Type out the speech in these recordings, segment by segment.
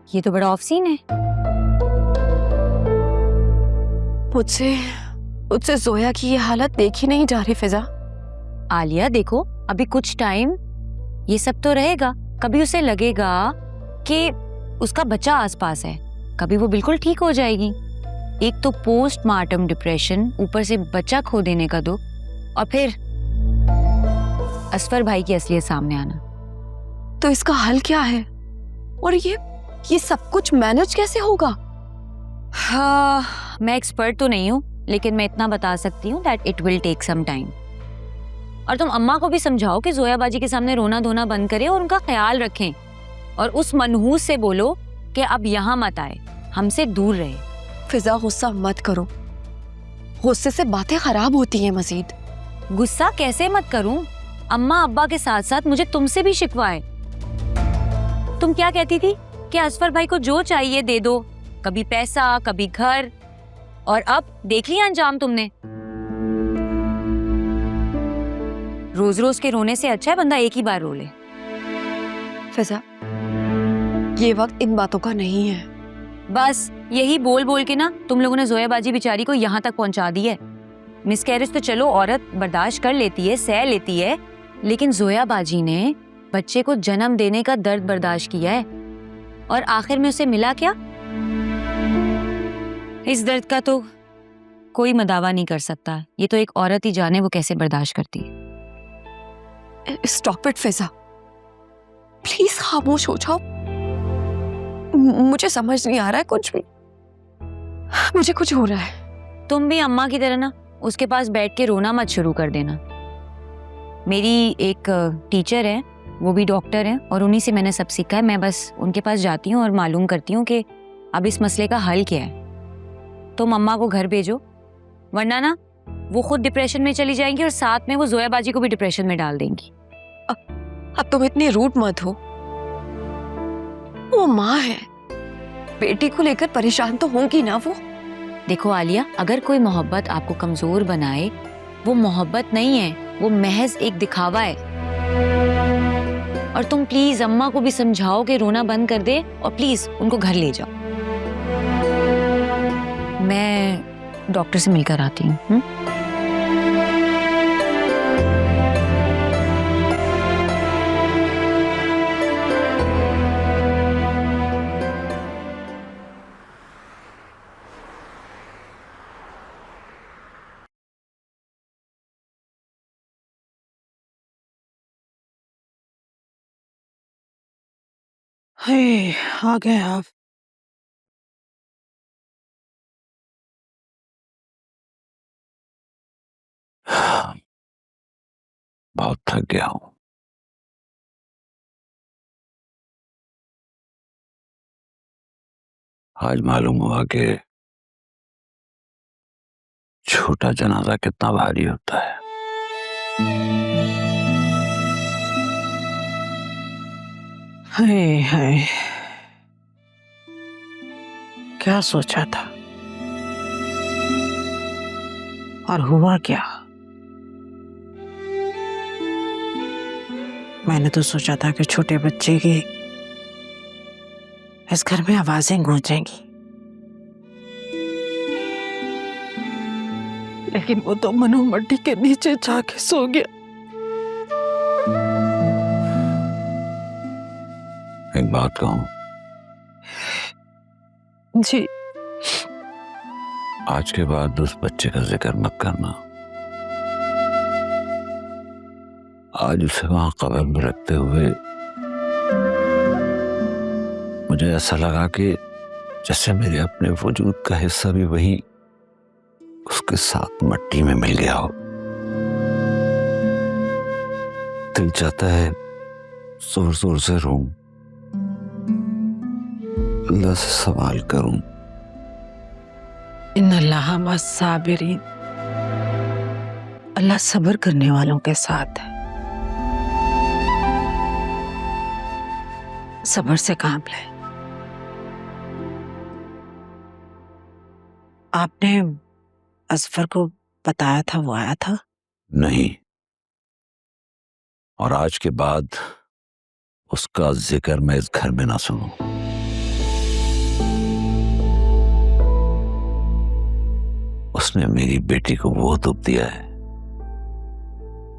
ये तो बड़ा ऑफ सीन है। मुझसे मुझसे जोया की ये हालत देखी नहीं जा रही फिजा। आलिया देखो, अभी कुछ टाइम ये सब तो रहेगा, कभी उसे लगेगा कि उसका बच्चा आसपास है, कभी वो बिल्कुल ठीक हो जाएगी। एक तो पोस्टमार्टम डिप्रेशन, ऊपर से बच्चा खो देने का दुख, और फिर असफर भाई की असलियत सामने आना। तो इसका हल क्या है? और ये सब कुछ मैनेज कैसे होगा? हाँ, मैं एक्सपर्ट तो नहीं हूँ, लेकिन मैं इतना बता सकती हूँ that it will take some time. और तुम अम्मा को भी समझाओ कि जोया बाजी के सामने रोना धोना बंद करें और उनका ख्याल रखें, और उस मनहूस से बोलो कि अब यहाँ मत आए, हमसे दूर रहे। फिजा गुस्सा मत करो, गुस्से से बातें खराब होती हैं मजीद। गुस्सा कैसे मत करूं? अम्मा अब्बा के साथ साथ मुझे तुमसे भी शिकवा है। तुम क्या कहती थी कि असफर भाई को जो चाहिए दे दो, कभी पैसा कभी घर, और अब देख लिया अंजाम तुमने। रोज रोज के रोने से अच्छा है बंदा एक ही बार रो ले। फिजा, ये वक्त इन बातों का नहीं है। बस यही बोल बोल के ना तुम लोगों ने जोया बाजी बेचारी को यहाँ तक पहुंचा दी है। मिसकैरेज तो चलो औरत बर्दाश्त कर लेती है, सह लेती है, लेकिन जोया बाजी ने बच्चे को जन्म देने का दर्द बर्दाश्त किया है, और आखिर में उसे मिला क्या? इस दर्द का तो कोई मदावा नहीं कर सकता। ये तो एक औरत ही जाने वो कैसे बर्दाश्त करती है। स्टॉप इट फिजा, प्लीज खामोश हो जाओ। मुझे समझ नहीं आ रहा है कुछ भी, मुझे कुछ हो रहा है। तुम भी अम्मा की तरह ना उसके पास बैठ के रोना मत शुरू कर देना। मेरी एक टीचर है, वो भी डॉक्टर है, और उन्हीं से मैंने सब सीखा है। मैं बस उनके पास जाती हूँ और मालूम करती हूँ कि अब इस मसले का हल क्या है। तुम अम्मा को घर भेजो, वरना ना वो खुद डिप्रेशन में चली जाएंगी और साथ में वो जोया बाजी को भी डिप्रेशन में डाल देंगी। अब तुम इतनी रूड मत हो, वो माँ है, बेटी को लेकर परेशान तो होगी ना वो। देखो आलिया, अगर कोई मोहब्बत आपको कमजोर बनाए, वो मोहब्बत नहीं है, वो महज एक दिखावा है। और तुम प्लीज अम्मा को भी समझाओ कि रोना बंद कर दे, और प्लीज उनको घर ले जाओ। मैं डॉक्टर से मिलकर आती हूँ। हे, आ गए आप। बहुत थक गया हूं। आज मालूम हुआ कि छोटा जनाजा कितना भारी होता है। हाय हाय, क्या सोचा था और हुआ क्या? मैंने तो सोचा था कि छोटे बच्चे की इस घर में आवाजें गूंजेंगी, लेकिन वो तो मनु मट्टी के नीचे जाके सो गया। एक बात कहूं? जी। आज के बाद उस बच्चे का जिक्र मत करना। आज उसे वहां कब्र में रखते हुए मुझे ऐसा लगा कि जैसे मेरे अपने वजूद का हिस्सा भी वही उसके साथ मट्टी में मिल गया हो। दिल चाहता है जोर जोर से रोऊं, अल्लाह से सवाल करूं। इन्नल्लाह मस्साबिरीन, अल्लाह सब्र करने वालों के साथ है। सब्र से काम ले। आपने असफर को बताया था वो आया था? नहीं, और आज के बाद उसका जिक्र मैं इस घर में ना सुनूं। उसने मेरी बेटी को वो दुख दिया है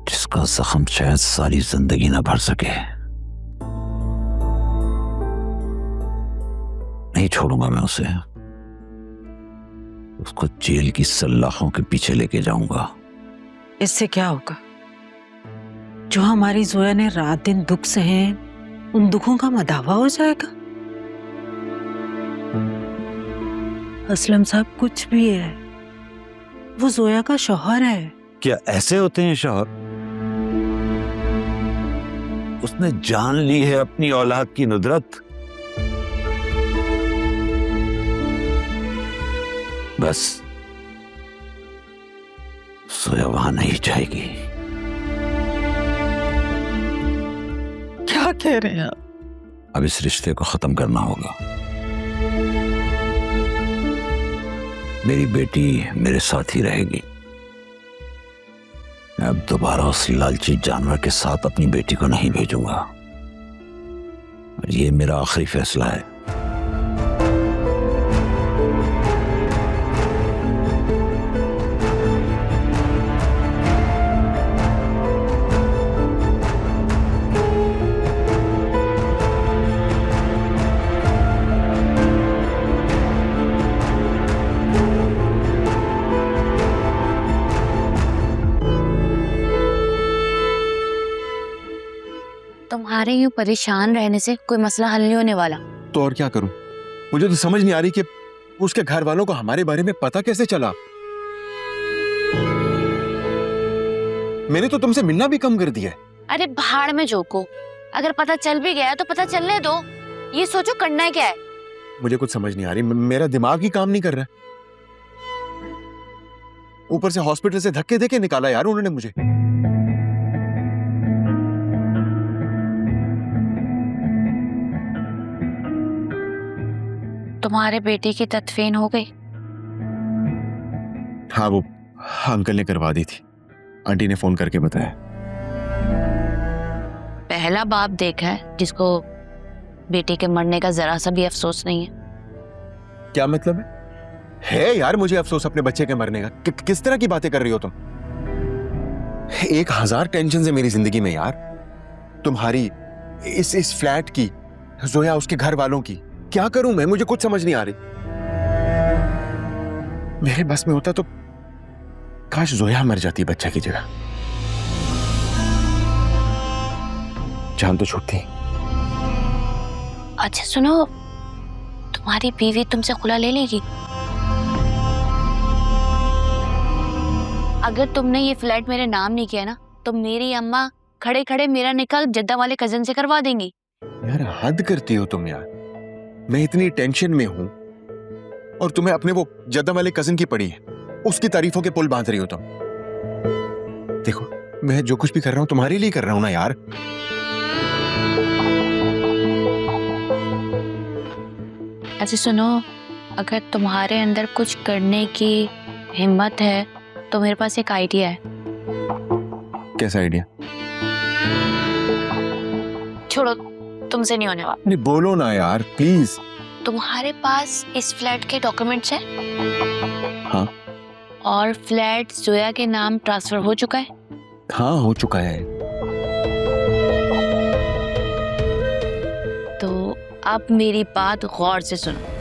जिसका जख्म शायद सारी जिंदगी ना भर सके। नहीं छोड़ूंगा मैं उसे, उसको जेल की सलाखों के पीछे लेके जाऊंगा। इससे क्या होगा? जो हमारी जोया ने रात दिन दुख सहे, उन दुखों का मदावा हो जाएगा। असलम साहब कुछ भी है, वो जोया का शौहर है। क्या ऐसे होते हैं शौहर? उसने जान ली है अपनी औलाद की नुदरत। बस जोया वहां नहीं जाएगी। क्या कह रहे हैं आप? अब इस रिश्ते को खत्म करना होगा। मेरी बेटी मेरे साथ ही रहेगी। मैं अब दोबारा उस लालची जानवर के साथ अपनी बेटी को नहीं भेजूंगा। और ये मेरा आखिरी फैसला है। तुम्हारे यूं परेशान रहने से कोई मसला हल नहीं होने वाला। तो और क्या करूं? मुझे तो समझ नहीं आ रही कि उसके घर वालों को हमारे बारे में पता कैसे चला। मैंने तो तुमसे मिलना भी कम कर दिया है। अरे भाड़ में झोंको, अगर पता चल भी गया तो पता चलने दो। ये सोचो करना है क्या है। मुझे कुछ समझ नहीं आ रही, मेरा दिमाग ही काम नहीं कर रहा। ऊपर से हॉस्पिटल से धक्के देके निकाला यार उन्होंने मुझे। तुम्हारे बेटे की तदफीन हो गई? हाँ, वो अंकल ने करवा दी थी, आंटी ने फोन करके बताया। पहला बाप देखा है जिसको बेटे के मरने का जरा सा भी अफसोस नहीं है। क्या मतलब है यार मुझे अफसोस अपने बच्चे के मरने का? किस तरह की बातें कर रही हो तुम? 1000 टेंशन है मेरी जिंदगी में यार। तुम्हारी, इस फ्लैट की, जोया उसके घर वालों की। क्या करूं मैं? मुझे कुछ समझ नहीं आ रही। मेरे बस में होता तो काश जोया मर जाती बच्चे की जगह। जान तो छूटती। अच्छा सुनो, तुम्हारी बीवी तुमसे खुला ले लेगी? अगर तुमने ये फ्लैट मेरे नाम नहीं किया ना तो मेरी अम्मा खड़े खड़े मेरा निकाह जद्दा वाले कजन से करवा देंगी। यार हद करती हो तुम यार। मैं इतनी टेंशन में हूं और तुम्हें अपने वो जद्दा वाले कजन की पड़ी है, उसकी तारीफों के पुल बांध रही हो तुम। देखो मैं जो कुछ भी कर रहा हूं तुम्हारे लिए कर रहा हूं ना यार। अच्छा सुनो, अगर तुम्हारे अंदर कुछ करने की हिम्मत है तो मेरे पास एक आइडिया है। कैसा आइडिया? छोड़ो, तुमसे नहीं होने वाला। नहीं बोलो ना यार प्लीज। तुम्हारे पास इस फ्लैट के डॉक्यूमेंट्स हैं? हाँ। और फ्लैट जोया के नाम ट्रांसफर हो चुका है? हाँ हो चुका है। तो अब मेरी बात गौर से सुनो।